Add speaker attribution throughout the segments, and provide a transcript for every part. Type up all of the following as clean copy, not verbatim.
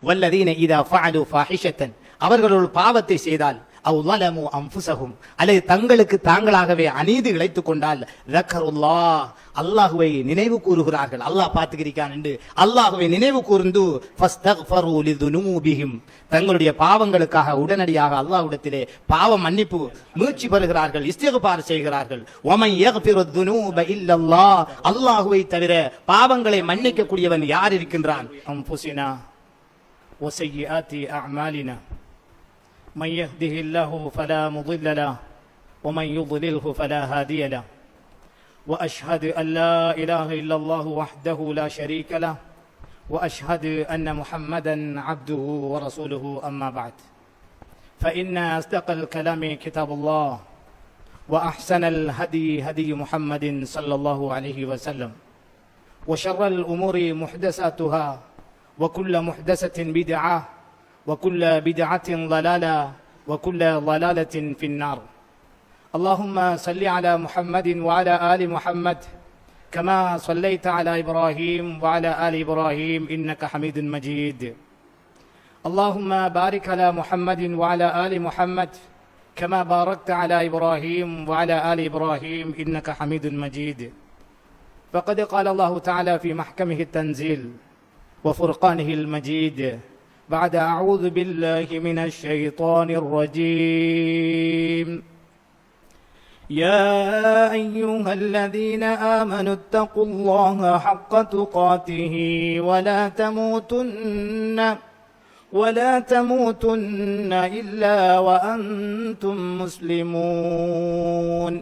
Speaker 1: வல்லதீன இதா ஃபஅலு ஃபாஹிஷத்தன், அவர்கள் ஒரு பாவத்தை செய்தால், அவ் ஸலமு அன்ஃபுஸஹும், அல்லது தங்களுக்கு தாங்களாகவே அநீதி இழைத்துக் கொண்டால், ஸக்கருல்லாஹ், அல்லாஹ்வை நினைவு கூறுகிறார்கள். அல்லாஹ் பார்த்துக்கிறான் என்று அல்லாஹ்வை நினைவு கூர்ந்து ஃபஸ்தக்ஃபரு லிதுனூபிஹிம், தங்களுடைய பாவங்களுக்காக உடனடியாக அல்லாஹ்விடத்திலே பாவ மன்னிப்பு முயற்சி பெறுகிறார்கள், இஸ்திக்பார் செய்கிறார்கள். வமன் யக்ஃபிரு துனூப இல்லல்லாஹ், அல்லாஹ்வை தவிர பாவங்களை மன்னிக்க கூடியவன் யார் இருக்கின்றான்? அன்ஃபுஸினா வஸய்யிஆத்தி அஅமாலினா من يهده الله فلا مضل له ومن يضلله فلا هادي له وأشهد أن لا إله إلا الله وحده لا شريك له وأشهد أن محمدا عبده ورسوله أما بعد فإن أصدق الكلام كتاب الله وأحسن الهدي هدي محمد صلى الله عليه وسلم وشر الأمور محدثاتها وكل محدثة بدعة وكل بدعة ضلالة وكل ضلالة في النار. اللهم صل على محمد وعلى آل محمد كما صليت على إبراهيم وعلى آل إبراهيم إنك حميد مجيد. اللهم بارك على محمد وعلى آل محمد كما باركت على إبراهيم وعلى آل إبراهيم إنك حميد مجيد. فقد قال الله تعالى في محكمه التنزيل وفرقانه المجيد بعد أعوذ بالله من الشيطان الرجيم يا أيها الذين آمنوا اتقوا الله حق تقاته ولا تموتن إلا وأنتم مسلمون.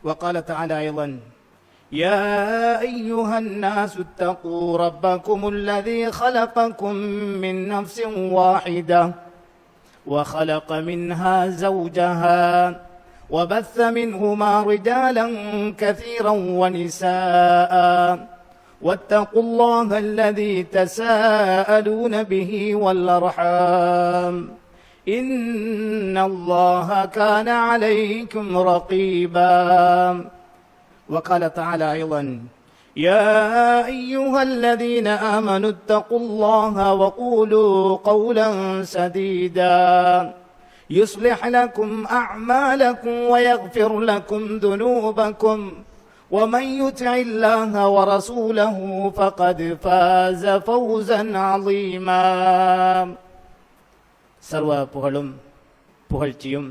Speaker 1: وقال تعالى أيضا يا أيها الناس اتقوا ربكم الذي خلقكم من نفس واحدة وخلق منها زوجها وبث منهما رجالا كثيرا ونساء واتقوا الله الذي تساءلون به والأرحام إن الله كان عليكم رقيبا. وقال تعالى أيضا يا أيها الذين آمنوا اتقوا الله وقولوا قولا سديدا يصلح لكم أعمالكم ويغفر لكم ذنوبكم ومن يطع الله ورسوله فقد فاز فوزا عظيما. சர்வ புகழும் புகழ்ச்சியும்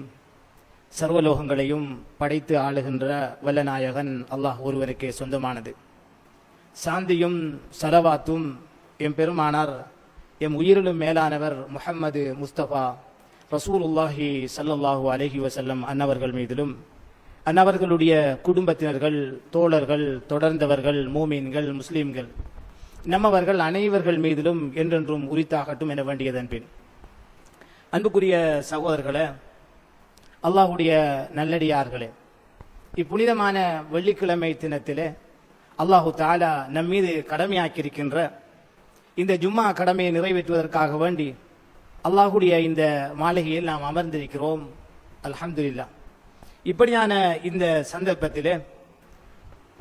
Speaker 1: சர்வலோகங்களையும் படைத்து ஆளுகின்ற வல்லநாயகன் அல்லாஹ் ஒருவருக்கே சொந்தமானது. சாந்தியும் சலவாத்தும் எம் பெருமானார் எம் உயிரிலும் மேலானவர் முஹம்மது முஸ்தபா ரசூலுல்லாஹி ஸல்லல்லாஹு அலைஹி வஸல்லம் அன்னவர்கள் மீதிலும், அன்னவர்களுடைய குடும்பத்தினர்கள், தோழர்கள், தொடர்ந்தவர்கள், மூமீன்கள், முஸ்லீம்கள், நம்மவர்கள் அனைவர்கள் மீதிலும் என்றென்றும் உரித்தாகட்டும் என வேண்டியதன் பின், அன்புக்குரிய சகோதரர்களே, அல்லாஹுடைய நல்லடியார்களே, இப்புனிதமான வெள்ளிக்கிழமை தினத்திலே அல்லாஹு தஆலா நம் மீது கடமையாக்கியிருக்கின்ற இந்த ஜும்மா கடமையை நிறைவேற்றுவதற்காக வேண்டி அல்லாஹுடைய இந்த மாளிகையில் நாம் அமர்ந்திருக்கிறோம். அல்ஹம்துலில்லாஹ். இப்படியான இந்த சந்தர்ப்பத்திலே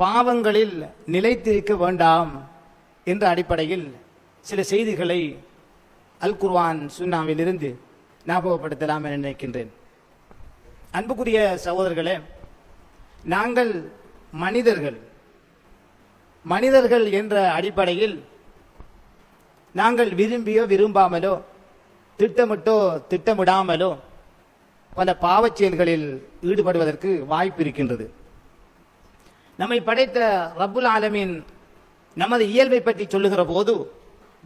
Speaker 1: பாவங்களில் நிலைத்திருக்க வேண்டாம் என்ற அடிப்படையில் சில செய்திகளை அல் குர்ஆன் சுன்னாவிலிருந்து ஞாபகப்படுத்தலாம் என நினைக்கின்றேன். அன்புக்குரிய சகோதரர்களே, நாங்கள் மனிதர்கள் என்ற அடிப்படையில் நாங்கள் விரும்பியோ விரும்பாமலோ, திட்டமிட்டோ திட்டமிடாமலோ பல பாவச் செயல்களில் ஈடுபடுவதற்கு வாய்ப்பு இருக்கின்றது. நம்மை படைத்த ரப்புல் ஆலமீன் நமது இயல்பை பற்றி சொல்லுகிற போது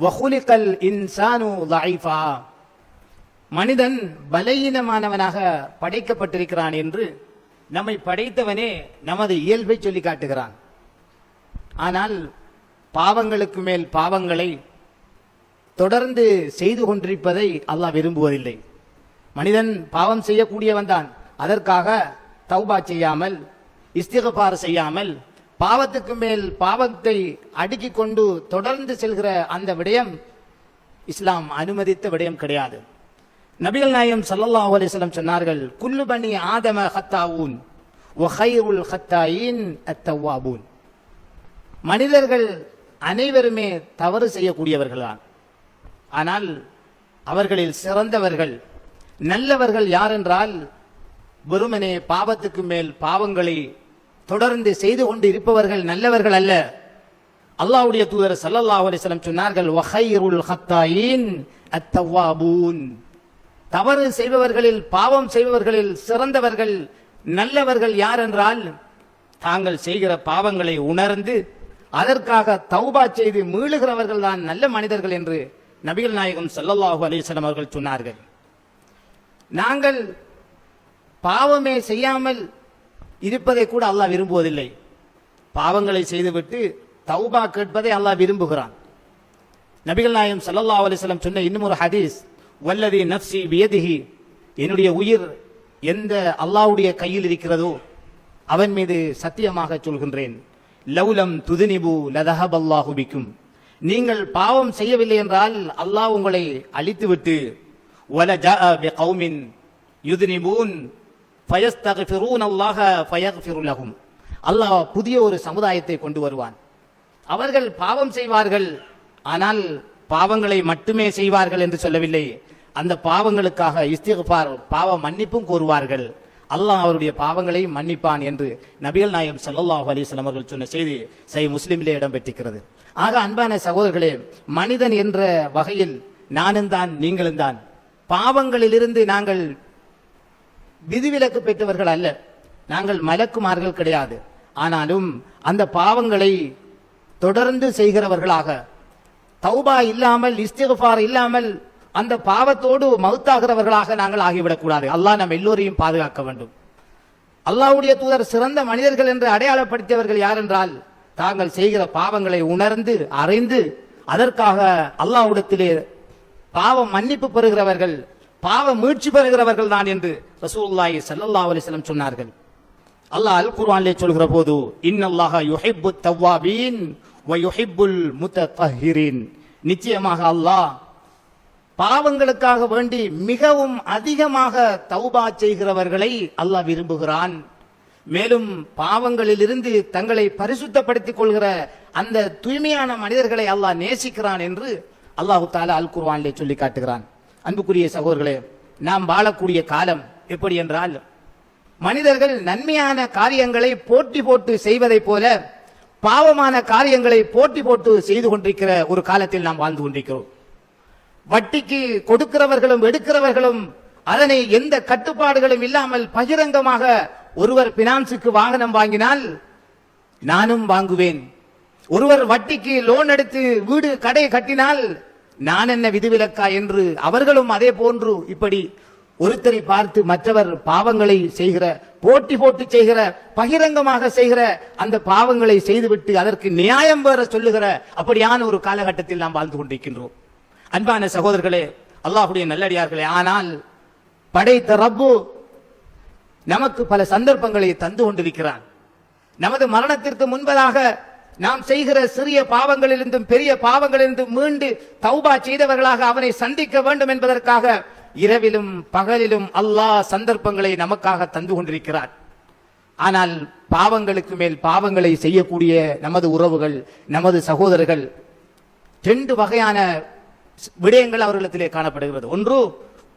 Speaker 1: வஹுலிகல் இன்சானு ضعيفا, மனிதன் பலவீனமானவனாக படைக்கப்பட்டிருக்கிறான் என்று நம்மை படைத்தவனே நமது இயல்பை சொல்லி காட்டுகிறான். ஆனால் பாவங்களுக்கு மேல் பாவங்களை தொடர்ந்து செய்து கொண்டிருப்பதை அல்லாஹ் விரும்புவதில்லை. மனிதன் பாவம் செய்யக்கூடியவன் தான். அதற்காக தௌபா செய்யாமல், இஸ்திக்பார் செய்யாமல், பாவத்துக்கு மேல் பாவத்தை அடுக்கிக் கொண்டு தொடர்ந்து செல்கிற அந்த விடயம் இஸ்லாம் அனுமதித்த விடயம் கிடையாது. நபிகள் நாயகம் ஸல்லல்லாஹு அலைஹி வஸல்லம் சொன்னார்கள், குல்லு பனி ஆதம ஹத்தாவூன் வ கைருல் ஹத்தாயின் அத்தவ்வாபூன். மனிதர்கள் அனைவருமே தவறு செய்யக்கூடியவர்கள்தான். ஆனால் அவர்களில் சிறந்தவர்கள் நல்லவர்கள் யார் என்றால் வெறுமனே பாவத்துக்கு மேல் பாவங்களை தொடர்ந்து செய்து கொண்டு இருப்பவர்கள் நல்லவர்கள் அல்ல. அல்லாஹ்வுடைய தூதர் ஸல்லல்லாஹு அலைஹி வஸல்லம் சொன்னார்கள், வஹைருல் ஹத்தாயின் அத்தவாபூன். தவறு செய்பவர்களில் பாவம் செய்பவர்களில் சிறந்தவர்கள் நல்லவர்கள் யார் என்றால் தாங்கள் செய்கிற பாவங்களை உணர்ந்து அதற்காக தௌபா செய்து மீளுகிறவர்கள் தான் நல்ல மனிதர்கள் என்று நபிகள் நாயகம் ஸல்லல்லாஹு அலைஹி வஸல்லம் அவர்கள் சொன்னார்கள். நாங்கள் பாவமே செய்யாமல் இருப்பதை கூட அல்லாஹ் விரும்புவதில்லை. பாவங்களை செய்துவிட்டு தௌபா கேட்பதை அல்லாஹ் விரும்புகிறான். நபிகள் நாயகம் ஸல்லல்லாஹு அலைஹி வஸல்லம் சொன்ன இன்னும் ஒரு ஹதீஸ், வல்லதி நஃப்ஸி பியதிஹி, என்னுடைய உயிர் எந்த அல்லாஹ்வுடைய கையில் இருக்கிறதோ அவன் மீது சத்தியமாக சொல்கின்றேன், லௌலம் துதுனிபு லதஹபல்லாஹு பிக்கும், நீங்கள் பாவம் செய்யவில்லை என்றால் அல்லாஹ் உங்களை அழித்துவிட்டு வலஜாஅ பிகௌமின் யுதுனிபூன் ஃபயஸ்தக்ஃபிரூனல்லாஹ ஃபயக்ஃபிரு லஹும், அல்லாஹ் புதிய ஒரு சமுதாயத்தை கொண்டு வருவான். அவர்கள் பாவம் செய்வார்கள், ஆனால் பாவங்களை மட்டுமே செய்வார்கள் என்று சொல்லவில்லை, அந்த பாவங்களுக்காக இஸ்திக்ஃபார் பாவ மன்னிப்பும் கோருவார்கள், அல்லாஹ் அவருடைய பாவங்களை மன்னிப்பான் என்று நபிகள் நாயகம் ஸல்லல்லாஹு அலைஹி வஸல்லம் அவர்கள் சொன்ன செய்தி சஹீஹ் முஸ்லிமிலே இடம்பெற்றிருக்கிறது. ஆக அன்பான சகோதரர்களே, மனிதன் என்ற வகையில் நானும் தான் நீங்களும் தான் பாவங்களிலிருந்து நாங்கள் விதிவிலக்கு பெற்றவர்கள் அல்ல, நாங்கள் மலக்குமார்கள் கிடையாது. ஆனாலும் அந்த பாவங்களை தொடர்ந்து செய்கிறவர்களாக, தௌபா இல்லாமல் இஸ்திக்ஃபார் இல்லாமல் அந்த பாவத்தோடு மௌத்தாகிறவர்களாக நாங்கள் ஆகிவிடக்கூடாது. அல்லாஹ் நம் எல்லோரையும் பாதுகாக்க வேண்டும். அல்லாஹ்வுடைய தூதர் சிறந்த மனிதர்கள் என்று அடையாளப்படுத்தியவர்கள் யார் என்றால் தாங்கள் செய்கிற பாவங்களை உணர்ந்து அறிந்து அதற்காக அல்லாஹ்விடத்திலே பாவ மன்னிப்பு பெறுகிறவர்கள், பாவ மீட்சி பெறுகிறவர்கள் தான் என்று ரசூலுல்லாஹி ஸல்லல்லாஹு அலைஹி வஸல்லம் சொன்னார்கள். அல்லாஹ் அல் குர்ஆனிலே சொல்கிற போது, இன்னல்லாஹ யுஹிப்புத் தவ்வாபீன் வ யுஹிப்புல் முத்தத்தஹிரீன், நிச்சயமாக அல்லாஹ் பாவங்களுக்காக வேண்டி மிகவும் அதிகமாக தௌபா செய்கிறவர்களை அல்லாஹ் விரும்புகிறான். மேலும் பாவங்களிலிருந்து தங்களை பரிசுத்தப்படுத்திக் கொள்கிற அந்த தூய்மையான மனிதர்களை அல்லாஹ் நேசிக்கிறான் என்று அல்லாஹு தஆலா அல் குர்ஆனிலே சொல்லி காட்டுகிறான். அன்புக்குரிய சகோதரர்களே, நாம் வாழக்கூடிய காலம் எப்படி என்றால் மனிதர்கள் நன்மையான காரியங்களை போட்டி போட்டு செய்வதைப் போல பாவமான காரியங்களை போட்டி போட்டு செய்து கொண்டிருக்கிற ஒரு காலத்தில் நாம் வாழ்ந்து கொண்டிருக்கிறோம். வட்டிக்கு கொடுக்கிறவர்களும் எடுக்கிறவர்களும் அதனை எந்த கட்டுப்பாடுகளும் இல்லாமல் பகிரங்கமாக, ஒருவர் பினான்ஸுக்கு வாகனம் வாங்கினால் நானும் வாங்குவேன், ஒருவர் வட்டிக்கு லோன் எடுத்து வீடு கடை கட்டினால் நான் என்ன விதிவிலக்கா என்று அவர்களும் அதே போன்று இப்படி ஒருத்தரை பார்த்து மற்றவர் பாவங்களை செய்கிற, போட்டி போட்டு செய்கிற, பகிரங்கமாக செய்கிற அந்த பாவங்களை செய்துவிட்டு அதற்கு நியாயம் வேற சொல்லுகிற அப்படியான ஒரு காலகட்டத்தில் நாம் வாழ்ந்து கொண்டிருக்கின்றோம். அன்பான சகோதரர்களே, அல்லாஹ்வுடைய நல்லடியார்களே, ஆனால் படைத்த ரப்பு நமக்கு பல சந்தர்ப்பங்களை தந்து கொண்டிருக்கிறான். நமது மரணத்திற்கு முன்பதாக நாம் செய்கிற சிறிய பாவங்களிலிருந்தும் பெரிய பாவங்களிலிருந்தும் மீண்டு தௌபா செய்தவர்களாக அவனை சந்திக்க வேண்டும் என்பதற்காக இரவிலும் பகலிலும் அல்லாஹ் சந்தர்ப்பங்களை நமக்காக தந்து கொண்டிருக்கிறார். ஆனால் பாவங்களுக்கு மேல் பாவங்களை செய்யக்கூடிய நமது உறவுகள், நமது சகோதரர்கள், ரெண்டு வகையான விடயங்கள் அவர்களிடத்திலே காணப்படுகிறது. ஒன்று,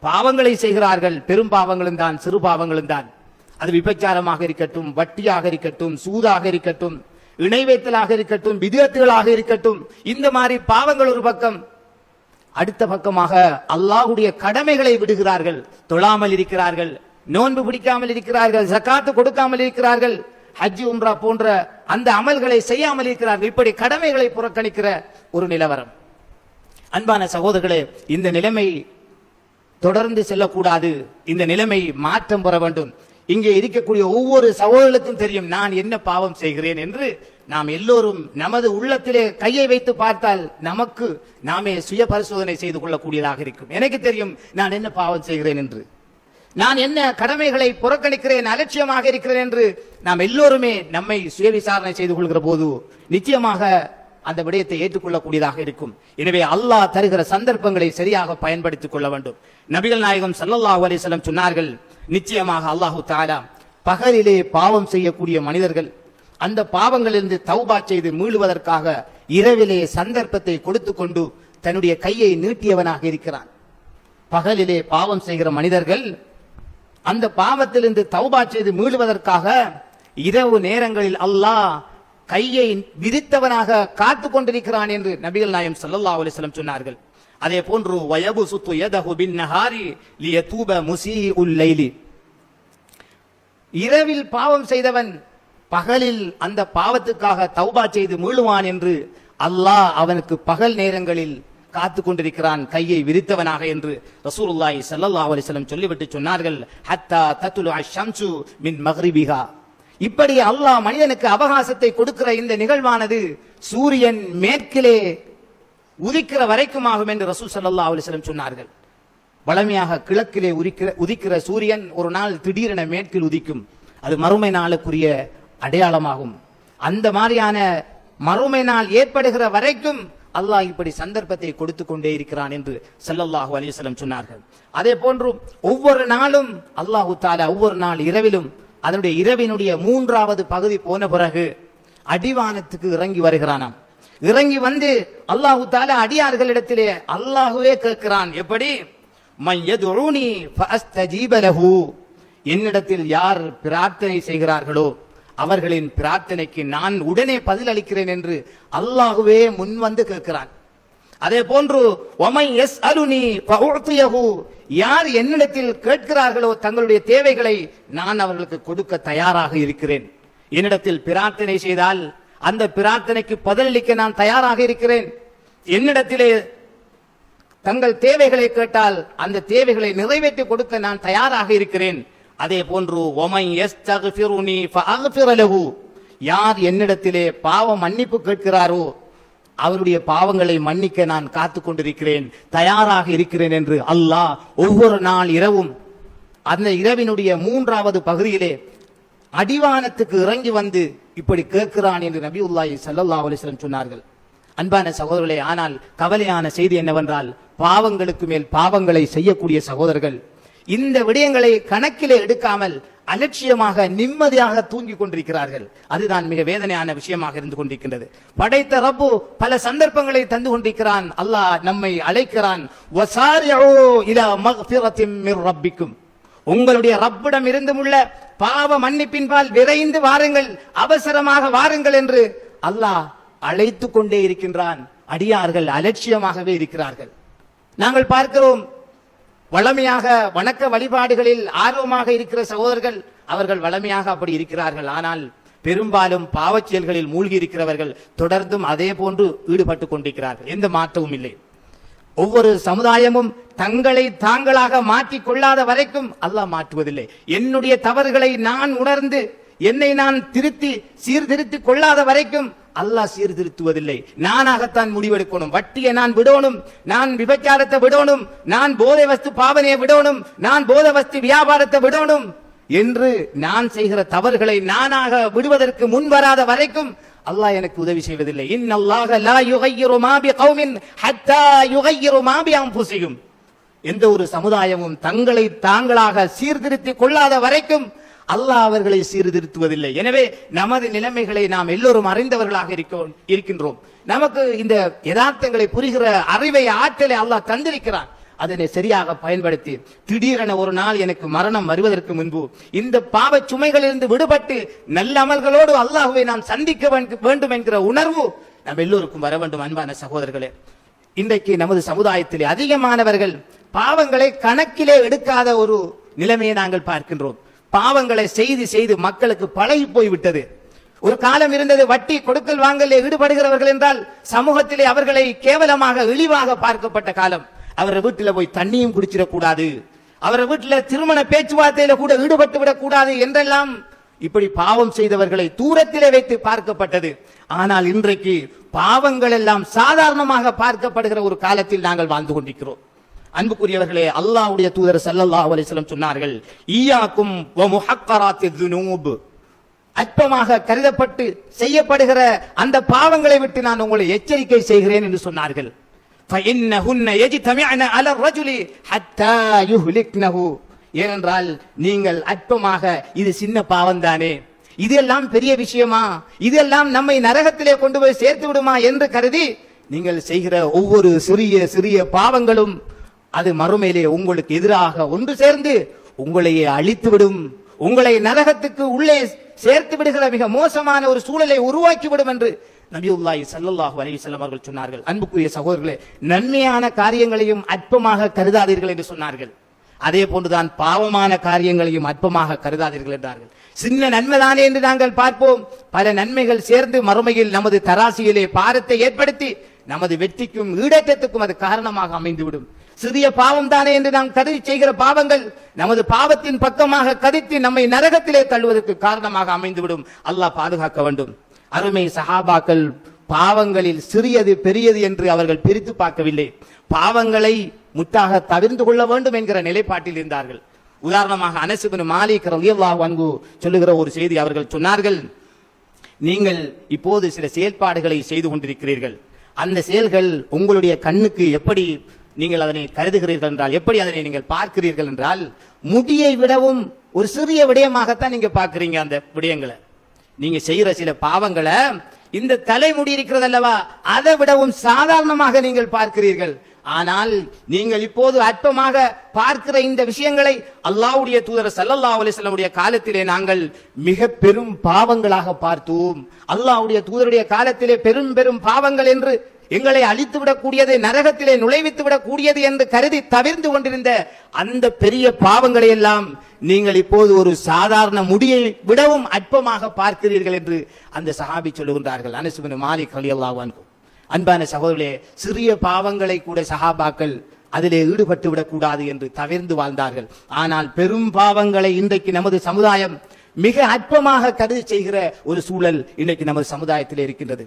Speaker 1: பாவங்களை செய்கிறார்கள், பெரும் பாவங்களும் தான் சிறு பாவங்களும் தான், அது விபச்சாரமாக இருக்கட்டும், வட்டியாக இருக்கட்டும், சூதாக இருக்கட்டும், இணை வைத்தலாக இருக்கட்டும், விதத்துகளாக இருக்கட்டும், இந்த மாதிரி பாவங்கள் ஒரு பக்கம். அடுத்த பக்கமாக அல்லாஹ்வுடைய கடமைகளை விடுகிறார்கள், தொழாமல் இருக்கிறார்கள், நோன்பு பிடிக்காமல் இருக்கிறார்கள், ஜகாத்து கொடுக்காமல் இருக்கிறார்கள், ஹஜ் உம்ரா போன்ற அந்த அமல்களை செய்யாமல் இருக்கிறார்கள். இப்படி கடமைகளை புறக்கணிக்கிற ஒரு நிலவரம். அன்பான சகோதரர்களே, இந்த நிலைமை தொடர்ந்து செல்லக்கூடாது. இந்த நிலைமை மாற்றம் பெற வேண்டும். இங்கே இருக்கக்கூடிய ஒவ்வொரு சகோதரர்களுக்கும் தெரியும் நான் என்ன பாவம் செய்கிறேன் என்று. நாம் எல்லோரும் நமது உள்ளத்திலே கையை வைத்து பார்த்தால் நமக்கு நாமே சுய பரிசோதனை செய்து கொள்ளக்கூடியதாக இருக்கும். எனக்கு தெரியும் நான் என்ன பாவம் செய்கிறேன் என்று, நான் என்ன கடமைகளை புறக்கணிக்கிறேன், அலட்சியமாக இருக்கிறேன் என்று நாம் எல்லோருமே நம்மை சுய விசாரணை செய்து கொள்கிற போது நிச்சயமாக அந்த விடயத்தை ஏற்றுக்கொள்ளக்கூடியதாக இருக்கும். எனவே அல்லாஹ் தருகிற சந்தர்ப்பங்களை சரியாக பயன்படுத்திக் கொள்ள வேண்டும். நபிகள் நாயகம் ஸல்லல்லாஹு அலைஹி வஸல்லம் சொன்னார்கள், நிச்சயமாக அல்லாஹு தஆலா பகலிலே பாவம் செய்யக்கூடிய மனிதர்கள் அந்த பாவங்களிலிருந்து தௌபா செய்து மீளுவதற்காக இரவிலே சந்தர்ப்பத்தை கொடுத்து கொண்டு தன்னுடைய கையை நீட்டியவனாக இருக்கிறான். பகலிலே பாவம் செய்கிற மனிதர்கள் அந்த பாவத்திலிருந்து தௌபா செய்து மீளுவதற்காக இரவு நேரங்களில் அல்லாஹ் கையை விரித்தவனாக காத்து கொண்டிருக்கிறான் என்று நபிகள் நாயகம் ஸல்லல்லாஹு அலைஹி வஸல்லம் சொன்னார்கள். அதே போன்று வயபுசுத்து யதஹு பின்னஹாரி லியதூப முஸீஉல் லைலி, இரவில் பாவம் செய்தவன் பகலில் அந்த பாவத்துக்காக தௌபா செய்து மீளுவான் என்று அல்லாஹ் அவனுக்கு பகல் நேரங்களில் காத்து கொண்டிருக்கிறான் கையை விரித்தவனாக என்று ரசூலுல்லாஹி ஸல்லல்லாஹு அலைஹி வஸல்லம் சொல்லிவிட்டு சொன்னார்கள், ஹத்தா தத்லு அஷ்-ஷம்சு மின் மக்ரிபிஹா. இப்படி அல்லாஹ் மனிதனுக்கு அவகாசத்தை கொடுக்கிற இந்த நிகழ்வானது சூரியன் மேற்கிலே உதிக்கிற வரைக்கும் ஆகும் என்று ரசூல் ஸல்லல்லாஹு அலைஹி வஸல்லம் சொன்னார்கள். வளமையாக கிழக்கிலே உதிக்கிற சூரியன் ஒரு நாள் திடீரென மேற்கில் உதிக்கும். அது மறுமை நாளுக்குரிய அடையாளமாகும். அந்த மாதிரியான மறுமை நாள் ஏற்படுகிற வரைக்கும் அல்லாஹ் இப்படி சந்தர்ப்பத்தை கொடுத்து கொண்டே இருக்கிறான் என்று ஸல்லல்லாஹு அலைஹி வஸல்லம் சொன்னார்கள். அதே போன்று ஒவ்வொரு நாளும் அல்லாஹு தஆலா ஒவ்வொரு நாள் இரவிலும் அதனுடைய இரவினுடைய 3வது பகுதி போன பிறகு அடிவானத்துக்கு இறங்கி வருகிறானாம். இறங்கி வந்து அல்லாஹு தஆலா அடியார்களிடத்திலே அல்லாஹ்வே கேட்கிறான், எப்படி? மய்யதுஊனி ஃபஅஸ்தஜீப லஹு, என்னிடத்தில் யார் பிரார்த்தனை செய்கிறார்களோ அவர்களின் பிரார்த்தனைக்கு நான் உடனே பதில் அளிக்கிறேன் என்று அல்லாஹ்வே முன் வந்து கேட்கிறான். அதே போன்று வமை யஸ்அலுனி ஃபஉதியஹு, யார் என்னிடத்தில் கேட்கிறார்களோ தங்களுடைய தேவைகளை நான் அவர்களுக்கு கொடுக்க தயாராக இருக்கிறேன். என்னிடத்தில் பிரார்த்தனை செய்தால் அந்த பிரார்த்தனைக்கு பதிலளிக்க நான் தயாராக இருக்கிறேன். என்னிடத்திலே தங்கள் தேவைகளை கேட்டால் அந்த தேவைகளை நிறைவேற்றி கொடுக்க நான் தயாராக இருக்கிறேன். அதே போன்று வமை யஸ்தக்ஃபிருனி ஃபஅக்ஃபிர லஹு, யார் என்னிடத்திலே பாவ மன்னிப்பு கேட்கிறாரோ அவருடைய பாவங்களை மன்னிக்க நான் காத்து கொண்டிருக்கிறேன், தயாராக இருக்கிறேன் என்று அல்லாஹ் ஒவ்வொரு நாள் இரவும் அந்த இரவினுடைய 3வது பகுதியிலே அடிவானத்துக்கு இறங்கி வந்து இப்படி கேட்கிறான் என்று நபியுல்லாஹி ஸல்லல்லாஹு அலைஹி வஸல்லம் சொன்னார்கள். அன்பான சகோதரர்களே, ஆனால் கவலையான செய்தி என்னவென்றால் பாவங்களுக்கு மேல் பாவங்களை செய்யக்கூடிய சகோதரர்கள் இந்த விடயங்களை கணக்கிலே எடுக்காமல் அலட்சியமாக நிம்மதியாக தூங்கிக் கொண்டிருக்கிறார்கள். அதுதான் மிக வேதனையான விஷயமாக இருந்து கொண்டிருக்கின்றது. படைத்த ரப்பு பல சந்தர்ப்பங்களை தந்து கொண்டிருக்கிறான். அல்லாஹ் நம்மை அழைக்கிறான், வஸாரிஉ இலா மக்ஃபிரத்தின் மிர் ரப்பிக்கும், உங்களுடைய ரப்பிடம் இருந்துமுள்ள பாவ மன்னிப்பின்பால் விரைந்து வாருங்கள், அவசரமாக வாருங்கள் என்று அல்லாஹ் அழைத்து கொண்டே இருக்கின்றான். அடியார்கள் அலட்சியமாகவே இருக்கிறார்கள். நாங்கள் பார்க்கிறோம், வளமையாக வணக்க வழிபாடுகளில் ஆர்வமாக இருக்கிற சகோதரர்கள் அவர்கள் வளமையாக அப்படி இருக்கிறார்கள். ஆனால் பெரும்பாலும் பாவச் செயல்களில் மூழ்கி இருக்கிறவர்கள் தொடர்ந்தும் அதே போன்று ஈடுபட்டு கொண்டிருக்கிறார்கள். எந்த மாற்றமும் இல்லை. ஒவ்வொரு சமுதாயமும் தங்களை தாங்களாக மாற்றிக் கொள்ளாத வரைக்கும் அல்லாஹ் மாற்றுவதில்லை. என்னுடைய தவறுகளை நான் உணர்ந்து என்னை நான் சீர்திருத்திக் கொள்ளாத வரைக்கும் அல்லாஹ் சீர்திருத்துவதில்லை. நானாகத்தான் முடிவெடுக்கணும். வட்டியை நான் விடணும், நான் விபச்சாரத்தை விடணும், நான் போதை வஸ்து பாவனையை விடணும், நான் போதை வஸ்து வியாபாரத்தை விடணும் என்று நான் செய்கிற தவறுகளை நானாக விடுவதற்கு முன் வராத வரைக்கும் அல்லாஹ் எனக்கு உதவி செய்வதில்லை. இன்னல்லாஹ லா யுகையிரு மா பிகௌமின் ஹத்தா யுகையிரு மா பிஅன்ஃபுஸிஹிம், எந்த ஒரு சமுதாயமும் தங்களை தாங்களாக சீர்திருத்திக் கொள்ளாத வரைக்கும் அல்லாஹ் அவர்களை சீர்திருத்துவதில்லை. எனவே நமது நிலைமைகளை நாம் எல்லோரும் அறிந்தவர்களாக இருக்கின்றோம். நமக்கு இந்த யதார்த்தங்களை புரிகிற அறிவை, ஆற்றலை அல்லாஹ் தந்திருக்கிறான். அதனை சரியாக பயன்படுத்தி திடீரென ஒரு நாள் எனக்கு மரணம் வருவதற்கு முன்பு இந்த பாவ சுமைகளிலிருந்து விடுபட்டு நல்ல அமல்களோடு அல்லாஹ்வை நாம் சந்திக்க வேண்டும் என்கிற உணர்வு நாம் எல்லோருக்கும் வர வேண்டும். அன்பான சகோதரர்களே, இன்றைக்கு நமது சமுதாயத்திலே அதிகமானவர்கள் பாவங்களை கணக்கிலே எடுக்காத ஒரு நிலைமையை நாங்கள் பார்க்கின்றோம். பாவங்களை செய்து செய்து மக்களுக்கு பழகி போய்விட்டது. ஒரு காலம் இருந்தது, வட்டி கொடுக்கல் வாங்கலே ஈடுபடுகிறவர்கள் என்றால் சமூகத்திலே அவர்களை கேவலமாக இழிவாக பார்க்கப்பட்ட காலம். அவரை வீட்டில் போய் தண்ணியும் குடிச்சிடக்கூடாது, அவரை வீட்டில் திருமண பேச்சுவார்த்தையில கூட ஈடுபட்டு விடக் கூடாது என்றெல்லாம் இப்படி பாவம் செய்தவர்களை தூரத்திலே வைத்து பார்க்கப்பட்டது. ஆனால் இன்றைக்கு பாவங்கள் எல்லாம் சாதாரணமாக பார்க்கப்படுகிற ஒரு காலத்தில் நாங்கள் வாழ்ந்து கொண்டிருக்கிறோம். அன்புக்குரியவர்களே, அல்லாஹ்வுடைய தூதர் ஸல்லல்லாஹு அலைஹி வஸல்லம் சொன்னார்கள், ஈயாக்கும் வ முஹக்கராத்தித் துனூப், அற்பமாக கருதப்பட்டு செய்யப்படுகிற அந்த பாவங்களை விட்டு நான் உங்களை எச்சரிக்கை செய்கிறேன் என்று சொன்னார்கள். فإنهن يجتمعن على الرجل حتى يهلكنه, ஏனென்றால் நீங்கள் அற்பமாக இது சின்ன பாவம் தானே, இதெல்லாம் பெரிய விஷயமா, இதெல்லாம் நம்மை நரகத்திலே கொண்டு போய் சேர்த்து விடுமா என்று கருதி நீங்கள் செய்கிற ஒவ்வொரு சிறிய சிறிய பாவங்களும் அது மறுமையிலே உங்களுக்கு எதிராக ஒன்று சேர்ந்து உங்களையே அழித்துவிடும், உங்களை நரகத்துக்கு உள்ளே சேர்த்து விடுகிற மிக மோசமான ஒரு சூழலை உருவாக்கிவிடும் என்று நபியுல்லாஹி ஸல்லல்லாஹு அலைஹி வஸல்லம் அவர்கள் சொன்னார்கள். அன்புக்குரிய சகோதரர்களே, நன்மையான காரியங்களையும் அற்பமாக கருதாதீர்கள் என்று சொன்னார்கள். அதே போன்றுதான் பாவமான காரியங்களையும் அற்பமாக கருதாதீர்கள் என்றார்கள். சின்ன நன்மைதானே என்று நாங்கள் பார்ப்போம், பல நன்மைகள் சேர்ந்து மறுமையில் நமது தராசியிலே பாரத்தை ஏற்படுத்தி நமது வெற்றிக்கும் ஈடேற்றத்துக்கும் அது காரணமாக அமைந்துவிடும். சிறிய பாவம் தானே என்று நாம் கருதி செய்கிற பாவங்கள் நமது பாவத்தின் பக்கமாக கதித்து நம்மை நரகத்திலே தள்ளுவதற்கு காரணமாக அமைந்துவிடும். அல்லாஹ் பாதுகாக்க வேண்டும். அருமை சஹாபாக்கள் பாவங்களில் சிறியது பெரியது என்று அவர்கள் பிரித்து பார்க்கவில்லை. பாவங்களை முற்றாக தவிர்த்து கொள்ள வேண்டும் என்கிற நிலைப்பாட்டில் இருந்தார்கள். உதாரணமாக அனஸ் இப்னு மாலிக் ரலியல்லாஹு அன்ஹு சொல்லுகிற ஒரு செய்தி அவர்கள் சொன்னார்கள், நீங்கள் இப்போது சில செயல்பாடுகளை செய்து கொண்டிருக்கிறீர்கள், அந்த செயல்கள் உங்களுடைய கண்ணுக்கு எப்படி நீங்கள் அதனை கருதுகிறீர்கள் என்றால், எப்படி அதனை நீங்கள் பார்க்கிறீர்கள் என்றால், முடியை விடவும் ஒரு சிறிய விடயமாகத்தான் நீங்க பார்க்கிறீங்க. அந்த விடயங்களை நீங்க செய்யற சில பாவங்களை இந்த தலைமுடி இருக்கிறது அல்லவா, அதை விடவும் சாதாரணமாக நீங்கள் பார்க்கிறீர்கள். ஆனால் நீங்கள் இப்போது அற்பமாக பார்க்கிற இந்த விஷயங்களை அல்லாஹ்வுடைய தூதர் ஸல்லல்லாஹு அலைஹி வஸல்லம் உடைய காலத்திலே நாங்கள் மிக பெரும் பாவங்களாக பார்த்தோம். அல்லாஹ்வுடைய தூதருடைய காலத்திலே பெரும் பெரும் பாவங்கள் என்று எங்களை அழித்து விடக்கூடியது, நரகத்திலே நுழைவித்து விடக்கூடியது என்று கருதி தவிர்த்து கொண்டிருந்த அந்த பெரிய பாவங்களை எல்லாம் நீங்கள் இப்போது ஒரு சாதாரண முடியை விடவும் அற்பமாக பார்க்கிறீர்கள் என்று அந்த சஹாபி சொல்லுகின்றார்கள். அனஸ் இப்னு மாலிக் ரலியல்லாஹு அன்ஹு. அன்பான சகோதரர்களே, சிறிய பாவங்களை கூட சஹாபாக்கள் அதிலே ஈடுபட்டு விடக்கூடாது என்று தவிர்த்து வாழ்ந்தார்கள். ஆனால் பெரும் பாவங்களை இன்றைக்கு நமது சமுதாயம் மிக அற்பமாக கருதி செய்கிற ஒரு சூழல் இன்றைக்கு நமது சமுதாயத்திலே இருக்கின்றது.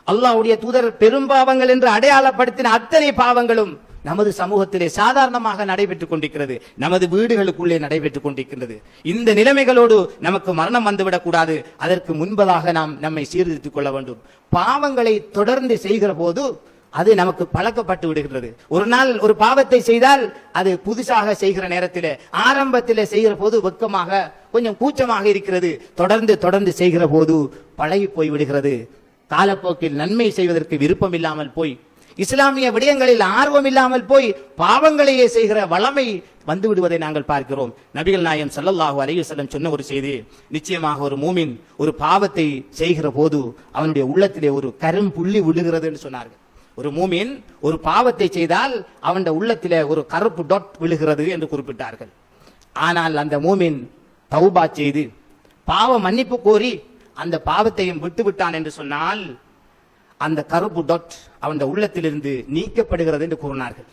Speaker 1: அல்லாஹ்வுடைய தூதர் பெரும் பாவங்கள் என்று அடையாளப்படுத்தின அத்தனை பாவங்களும் நமது சமூகத்திலே சாதாரணமாக நடைபெற்றுக் கொண்டிருக்கிறது, நமது வீடுகளுக்குள்ளே நடைபெற்றுக் கொண்டிருக்கின்றது. இந்த நிலைமைகளோடு நமக்கு மரணம் வந்துவிடக் கூடாது. அதற்கு முன்பதாக நாம் நம்மை சீர்திருத்திக் கொள்ள வேண்டும். பாவங்களை தொடர்ந்து செய்கிற போது அது நமக்கு பழக்கப்பட்டு விடுகிறது. ஒரு நாள் ஒரு பாவத்தை செய்தால் அது புதுசாக செய்கிற நேரத்தில் ஆரம்பத்தில் செய்கிற போது வெட்கமாக கொஞ்சம் கூச்சமாக இருக்கிறது. தொடர்ந்து தொடர்ந்து செய்கிற போது பழகி போய் விடுகிறது. காலப்போக்கில் நன்மை செய்வதற்கு விருப்பம் இல்லாமல் போய், இஸ்லாமிய விடயங்களில் ஆர்வம் இல்லாமல் போய் பாவங்களையே செய்கிற வளமை வந்து விடுவதை நாங்கள் பார்க்கிறோம். நபிகள் நாயகம் ஸல்லல்லாஹு அலைஹி வஸல்லம் சொன்ன ஒரு செய்தி, நிச்சயமாக ஒரு மூமின் ஒரு பாவத்தை செய்கிற போது அவனுடைய உள்ளத்திலே ஒரு கரும்புள்ளி விழுகிறது என்று சொன்னார்கள். ஒரு மூமின் ஒரு பாவத்தை செய்தால் அவனுடைய உள்ளத்திலே ஒரு கருப்பு டாட் விழுகிறது என்று குறிப்பிட்டார்கள். ஆனால் அந்த மூமின் தௌபா செய்து பாவ மன்னிப்பு கோரி அந்த பாவத்தையும் விட்டு விட்டான் என்று சொன்னால் அந்த கருப்பு டாட் அவன் உள்ளத்திலிருந்து நீக்கப்படுகிறது என்று கூறினார்கள்.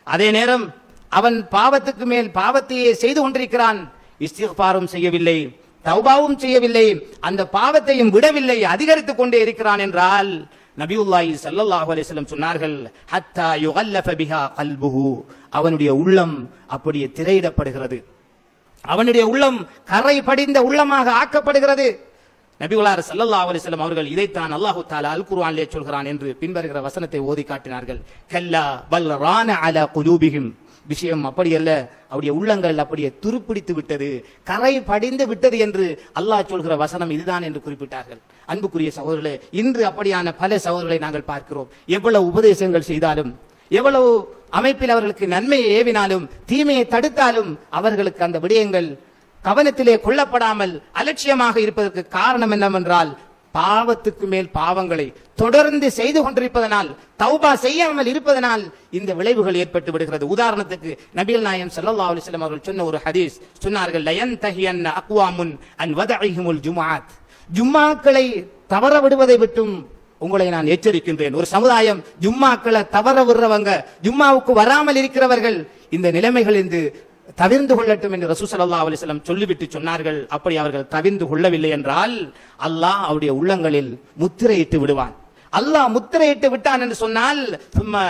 Speaker 1: அதே நேரம் அவன் பாவத்துக்கு மேல் பாவத்தையே செய்து கொண்டிருக்கிறான், இஸ்திக்பாரும் செய்யவில்லை, தௌபாவும் செய்யவில்லை, அந்த பாவத்தையும் விடவில்லை, அதிகரித்துக் கொண்டே இருக்கிறான் என்றால் நபியுல்லாஹி ஸல்லல்லாஹு அலைஹி வஸல்லம் சொன்னார்கள், ஹத்தா யுகல்லஃப பிஹா கல்புஹு, அவனுடைய உள்ளம் அப்படியே திரையிடப்படுகிறது, அவனுடைய உள்ளம் கரை படிந்த உள்ளமாக ஆக்கப்படுகிறது. நபிகளார் ஸல்லல்லாஹு அலைஹி வஸல்லம் அவர்கள் இதைத்தான் அல்லாஹு தஆலா அல் குர்ஆனிலே சொல்கிறான் என்று பின்வருகிற வசனத்தை ஓதி காட்டினார்கள். கல்லா பல் ரான அலா குலூபிஹிம், விஷயம் அப்படி அல்ல, அவருடைய உள்ளங்கள் அப்படியே துருப்பிடித்து விட்டது, கரை படிந்து விட்டது என்று அல்லாஹ் சொல்கிற வசனம் இதுதான் என்று குறிப்பிட்டார்கள். அன்புக்குரிய சகோதரர்களே, இன்று அப்படியான பல சகோதரர்களை நாங்கள் பார்க்கிறோம். எவ்வளவு உபதேசங்கள் செய்தாலும், எவ்வளவு அமைப்பில் அவர்களுக்கு நன்மையை ஏவினாலும், தீமையை தடுத்தாலும் அவர்களுக்கு அந்த விடயங்கள் கவனத்திலே கொள்ளப்படாமல் அலட்சியமாக இருப்பதற்கு காரணம் என்னவென்றால், பாவத்துக்கு மேல் பாவங்களை தொடர்ந்து செய்து கொண்டிருப்பதனால், தௌபா செய்யாமல் இருப்பதனால் இந்த விளைவுகள் ஏற்பட்டு விடுகிறது. உதாரணத்துக்கு நபிகள் நாயகம் ஸல்லல்லாஹு அலைஹி வஸல்லம் அவர்கள் சொன்ன ஒரு ஹதீஸ் சொன்னார்கள், லயன்தஹியன் அக்வாமுன் அன் வதஇஹிமுல் ஜும்ஆத், ஜும்மாக்களை தவற விடுவதை விட்டும் உங்களை நான் எச்சரிக்கின்றேன். ஒரு சமுதாயம் ஜும்மாக்களை தவற விடுறவங்க, ஜும்மாவுக்கு வராமல் இருக்கிறவர்கள் இந்த நிலைமைகளிலிருந்து தவிர்ந்து கொள்ளட்டும் என்று ரசூல் ஸல்லல்லாஹு அலைஹி வஸல்லம் சொல்லிவிட்டு சொன்னார்கள். அப்படி அவர்கள் தவிர்ந்து கொள்ளவில்லை என்றால் அல்லாஹ் அவருடைய உள்ளங்களில் முத்திரையிட்டு விடுவான். அல்லாஹ் முத்திரையிட்டு விட்டான் என்று சொன்னால் சும்ம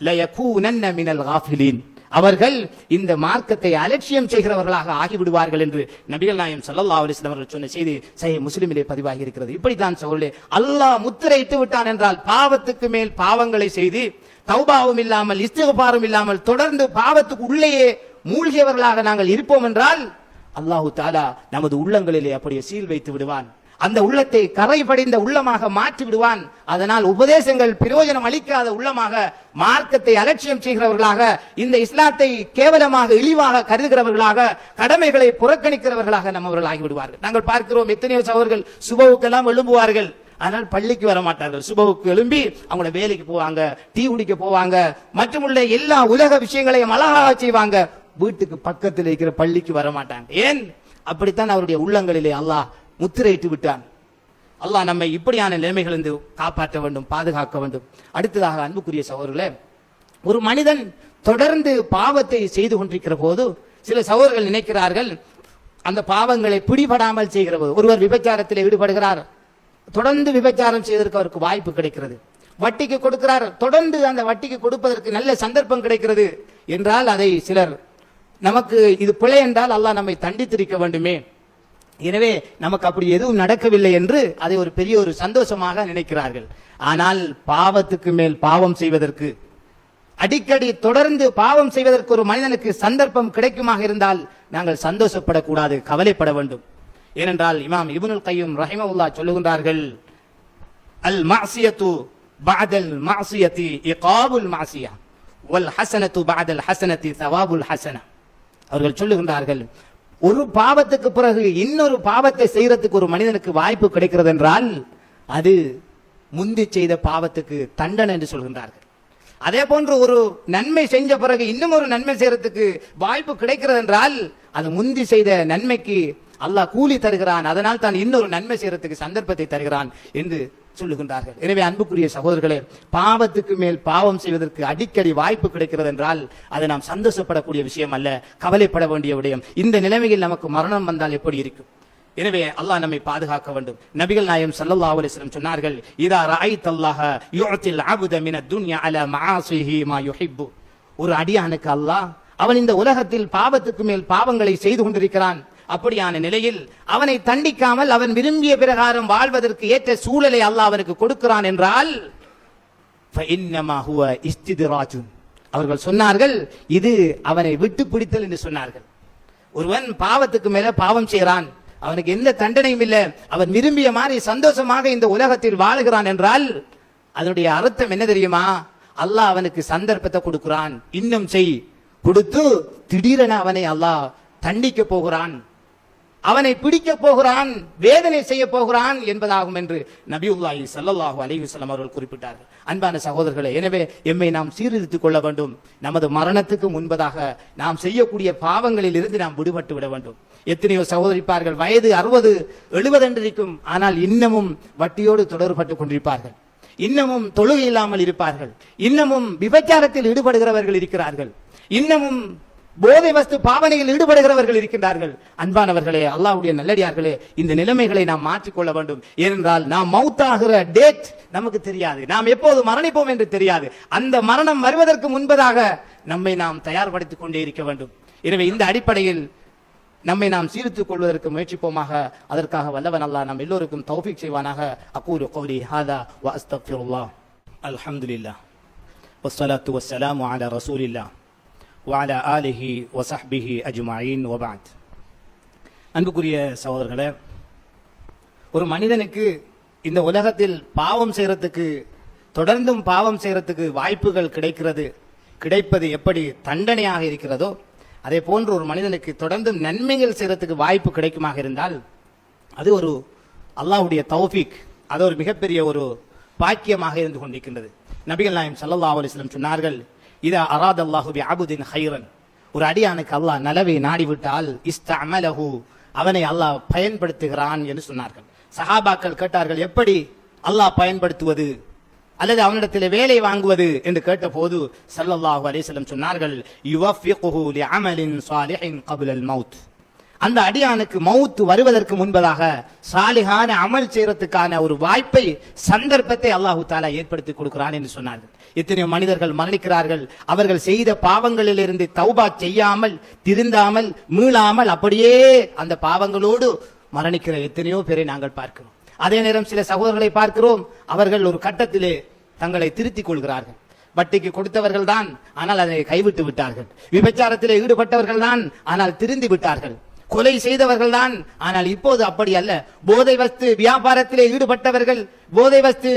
Speaker 1: லயகூனன்ன மினல் காஃபிலீன், அவர்கள் இந்த மார்க்கத்தை அலட்சியம் செய்கிறவர்களாக ஆகிவிடுவார்கள் என்று நபிகள் நாயகம் ஸல்லல்லாஹு அலைஹி வஸல்லம் அவர்கள் சொன்ன செய்தி சஹீஹ் முஸ்லிமிலே பதிவாகி இருக்கிறது. இப்படித்தான் சகோதரர்களே, அல்லாஹ் முத்திரையிட்டு விட்டான் என்றால் பாவத்துக்கு மேல் பாவங்களை செய்து தௌபாவும் இல்லாமல் இஸ்திக்பாரும் இல்லாமல் தொடர்ந்து பாவத்துக்கு உள்ளேயே மூழ்கியவர்களாக நாங்கள் இருப்போம் என்றால் அல்லாஹு தஆலா நமது உள்ளங்களிலே அப்படியே சீல் வைத்து விடுவான். அந்த உள்ளத்தை கரை படிந்த உள்ளமாக மாற்றி விடுவான். அதனால் உபதேசங்கள் பிரயோஜனம் அளிக்காத உள்ளமாக, மார்க்கத்தை அலட்சியம் செய்கிறவர்களாக, இந்த இஸ்லாத்தை கேவலமாக இழிவாக கருதுகிறவர்களாக, கடமைகளை புறக்கணிக்கிறவர்களாக நம்மவர்கள் ஆகிவிடுவார்கள். நாங்கள் பார்க்கிறோம், எத்தனையோ சகோதரர்கள் சுபவுக்கெல்லாம் எழும்புவார்கள், ஆனால் பள்ளிக்கு வர மாட்டார்கள். சுபவுக்கு எழும்பி அவங்கள வேலைக்கு போவாங்க, டீ குடிக்க போவாங்க, மற்றுமுள்ள எல்லா உலக விஷயங்களையும் அழகாக செய்வாங்க. வீட்டுக்கு பக்கத்தில் இருக்கிற பள்ளிக்கு வர மாட்டாங்க. ஏன்? அப்படித்தான் அவருடைய உள்ளங்களிலே அல்லாஹ் முத்திரையிட்டு விட்டான். அல்லாஹ் நம்மை இப்படியான நிலைமைகளிலிருந்து காப்பாற்ற வேண்டும், பாதுகாக்க வேண்டும். அடுத்ததாக அன்புக்குரிய சகோதரர்களே, ஒரு மனிதன் தொடர்ந்து பாவத்தை செய்து கொண்டிருக்கிற போது சில சகோதரர்கள் நினைக்கிறார்கள், அந்த பாவங்களை பிடிபடாமல் செய்கிற போது, ஒருவர் விபச்சாரத்தில் ஈடுபடுகிறார், தொடர்ந்து விபச்சாரம் செய்வதற்கு அவருக்கு வாய்ப்பு கிடைக்கிறது. வட்டிக்கு கொடுக்கிறார், தொடர்ந்து அந்த வட்டிக்கு கொடுப்பதற்கு நல்ல சந்தர்ப்பம் கிடைக்கிறது என்றால் அதை சிலர், நமக்கு இது பிழை என்றால் அல்லாஹ் நம்மை தண்டித்திருக்க வேண்டுமே, எனவே நமக்கு அப்படி எதுவும் நடக்கவில்லை என்று அதை ஒரு பெரிய ஒரு சந்தோஷமாக நினைக்கிறார்கள். ஆனால் பாவத்துக்கு மேல் பாவம் செய்வதற்கு, அடிக்கடி தொடர்ந்து பாவம் செய்வதற்கு ஒரு மனிதனுக்கு சந்தர்ப்பம் கிடைக்குமாக இருந்தால் நாங்கள் சந்தோஷப்படக்கூடாது, கவலைப்பட வேண்டும். ஏனென்றால் இமாம் இப்னுல் கய்யிம் ரஹிமஹுல்லாஹ் சொல்லுகின்றார்கள், அல் மஅசியத்து பஅதல் மஅசியத்தி இகாபுல் மஅசியா வல் ஹஸனத்து பஅதல் ஹஸனத்தி ஸவாபுல் ஹஸனா. அவர்கள் சொல்லுகின்றார்கள், ஒரு பாவத்துக்கு பிறகு இன்னொரு பாவத்தை செய்யறதுக்கு ஒரு மனிதனுக்கு வாய்ப்பு கிடைக்கிறது என்றால் அது முந்தி செய்த பாவத்துக்கு தண்டனை என்று சொல்கின்றார்கள். அதே போன்று ஒரு நன்மை செஞ்ச பிறகு இன்னும் ஒரு நன்மை செய்யறதுக்கு வாய்ப்பு கிடைக்கிறது என்றால் அது முந்தி செய்த நன்மைக்கு அல்லாஹ் கூலி தருகிறான், அதனால் தான் இன்னொரு நன்மை செய்யறதுக்கு சந்தர்ப்பத்தை தருகிறான் என்று சொல்லுகின்றார்கள். எனவே அன்புக்குரிய சகோதரர்களே, பாவத்துக்கு மேல் பாவம் செய்வதற்கு அடிக்கடி வாய்ப்பு கிடைக்கிறது என்றால் அது நாம் சந்தோஷப்படக்கூடிய விஷயம் அல்ல, கவலைப்பட வேண்டிய விடயம். இந்த நிலைமையில் நமக்கு மரணம் வந்தால் எப்படி இருக்கும்? எனவே அல்லாஹ் நம்மை பாதுகாக்க வேண்டும். நபிகள் நாயகம் ஸல்லல்லாஹு அலைஹி வஸல்லம் சொன்னார்கள், இதா ரஅய்தல்லாஹ யுஅத்தில் அப்த மினத் துன்யா அலா மஆசிஹி மா யுஹிப்பு. ஒரு அடியானுக்கு அல்லாஹ் அவன் இந்த உலகத்தில் பாவத்துக்கு மேல் பாவங்களை செய்து கொண்டிருக்கிறான், அப்படியான நிலையில் அவனை தண்டிக்காமல் அவன் விரும்பிய பிரகாரம் வாழ்வதற்கு ஏற்ற சூழலை அல்லாஹ் அவனுக்கு கொடுக்கிறான் என்றால் அவர்கள் சொன்னார்கள், இது அவனை விட்டு பிடித்தல் என்று சொன்னார்கள். ஒருவன் பாவத்துக்கு மேல பாவம் செய்கிறான், அவனுக்கு எந்த தண்டனையும் இல்லை, அவன் விரும்பிய மாதிரி சந்தோஷமாக இந்த உலகத்தில் வாழுகிறான் என்றால் அதனுடைய அர்த்தம் என்ன தெரியுமா? அல்லாஹ் அவனுக்கு சந்தர்ப்பத்தை கொடுக்கிறான், இன்னும் செய், கொடுத்து திடீரென அவனை அல்லாஹ் தண்டிக்க போகிறான், அவனை பிடிக்க போகிறான், வேதனை செய்ய போகிறான் என்பதாகும் என்று நபியுல்லாஹி ஸல்லல்லாஹு அலைஹி வஸல்லம் அவர்கள் குறிப்பிட்டார்கள். அன்பான சகோதரர்களே, எனவே எம்மை நாம் சீர்திருத்திக் கொள்ள வேண்டும். நமது மரணத்துக்கு முன்பதாக நாம் செய்யக்கூடிய பாவங்களில் இருந்து நாம் விடுபட்டு விட வேண்டும். எத்தனையோ சகோதரிப்பார்கள் வயது 60, 70 என்று இருக்கும், ஆனால் இன்னமும் வட்டியோடு தொடர்பட்டு கொண்டிருப்பார்கள், இன்னமும் தொழுகை இல்லாமல் இருப்பார்கள், இன்னமும் விபச்சாரத்தில் ஈடுபடுகிறவர்கள் இருக்கிறார்கள், இன்னமும் போதை வஸ்து பாவனையில் ஈடுபடுகிறவர்கள் இருக்கின்றார்கள். அன்பானவர்களே, அல்லாஹ்வுடைய நல்லடியார்களே, இந்த நிலைமைகளை நாம் மாற்றிக்கொள்ள வேண்டும். ஏனென்றால் நாம் மௌத்தாகிற டேட் நமக்கு தெரியாது, நாம் எப்போது மரணிப்போம் என்று தெரியாது. அந்த மரணம் வருவதற்கு முன்பதாக நம்மை நாம் தயார்படுத்திக் கொண்டே இருக்க வேண்டும். எனவே இந்த அடிப்படையில் நம்மை நாம் சீர்திருத்திக் கொள்வதற்கு முயற்சிப்போமாக. அதற்காக வல்லவன் அல்லாஹ் நம் எல்லோருக்கும் தௌஃபீக் செய்வானாக. அகூலு கௌலி ஹாதா வ அஸ்தக்ஃபிருல்லாஹ். அல்ஹம்துலில்லாஹ் வஸ்ஸலாத்து வஸ்ஸலாமு அலா ரசூலில்லாஹ் வஅலா ஆலிஹி வஸஹ்பிஹி அஜ்மஈன் வபஅத். அன்புக்குரிய சகோதரர்களே, ஒரு மனிதனுக்கு இந்த உலகத்தில் பாவம் செய்யறதுக்கு, தொடர்ந்தும் பாவம் செய்யறதுக்கு வாய்ப்புகள் கிடைப்பது எப்படி தண்டனையாக இருக்கிறதோ, அதே போன்று ஒரு மனிதனுக்கு தொடர்ந்தும் நன்மைகள் செய்யறதுக்கு வாய்ப்பு கிடைக்குமாக இருந்தால் அது ஒரு அல்லாஹ்வுடைய தௌஃபீக், அது ஒரு மிகப்பெரிய ஒரு பாக்கியமாக இருந்து கொண்டிருக்கின்றது. நபிகள் நாயகம் ஸல்லல்லாஹு அலைஹி வஸல்லம் சொன்னார்கள், இதா அராதல்லாஹு பிஅப்தின் கைரன், ஒரு அடியானுக்கு அல்லாஹ் நலவை நாடிவிட்டால் இஸ்தஅமலஹு, அவனை அல்லாஹ் பயன்படுத்துகிறான் என்று சொன்னார்கள். சஹாபாக்கள் கேட்டார்கள், எப்படி அல்லாஹ் பயன்படுத்துவது அல்லது அவனிடத்தில் வேலை வாங்குவது என்று கேட்டபோது ஸல்லல்லாஹு அலைஹி வஸல்லம் சொன்னார்கள், யுவஃபிகுஹு லிஅமலின் ஸாலிஹின் கப்லல் மௌத், அந்த அடியானுக்கு மௌத் வருவதற்கு முன்பதாக சாலிஹான அமல் செய்யறதுக்கான ஒரு வாய்ப்பை, சந்தர்ப்பத்தை அல்லாஹு தஆலா ஏற்படுத்தி கொடுக்கிறான் என்று சொன்னார்கள். எத்தனையோ மனிதர்கள் மரணிக்கிறார்கள், அவர்கள் செய்த பாவங்களில் இருந்து தௌபா செய்யாமல், திருந்தாமல், மீளாமல் அப்படியே அந்த பாவங்களோடு மரணிக்கிற எத்தனையோ பேரை நாங்கள் பார்க்கிறோம். அதே நேரம் சில சகோதரர்களை பார்க்கிறோம், அவர்கள் ஒரு கட்டத்திலே தங்களை திருத்திக் கொள்கிறார்கள். வட்டிக்கு கொடுத்தவர்கள் தான், ஆனால் அதை கைவிட்டு விட்டார்கள். விபச்சாரத்திலே ஈடுபட்டவர்கள் தான், ஆனால் திருந்தி விட்டார்கள். கொலை செய்தவர்கள் தான். ஆனால் இப்போது அப்படி அல்ல. போதை வஸ்து வியாபாரத்திலே ஈடுபட்டவர்கள், போதை வஸ்து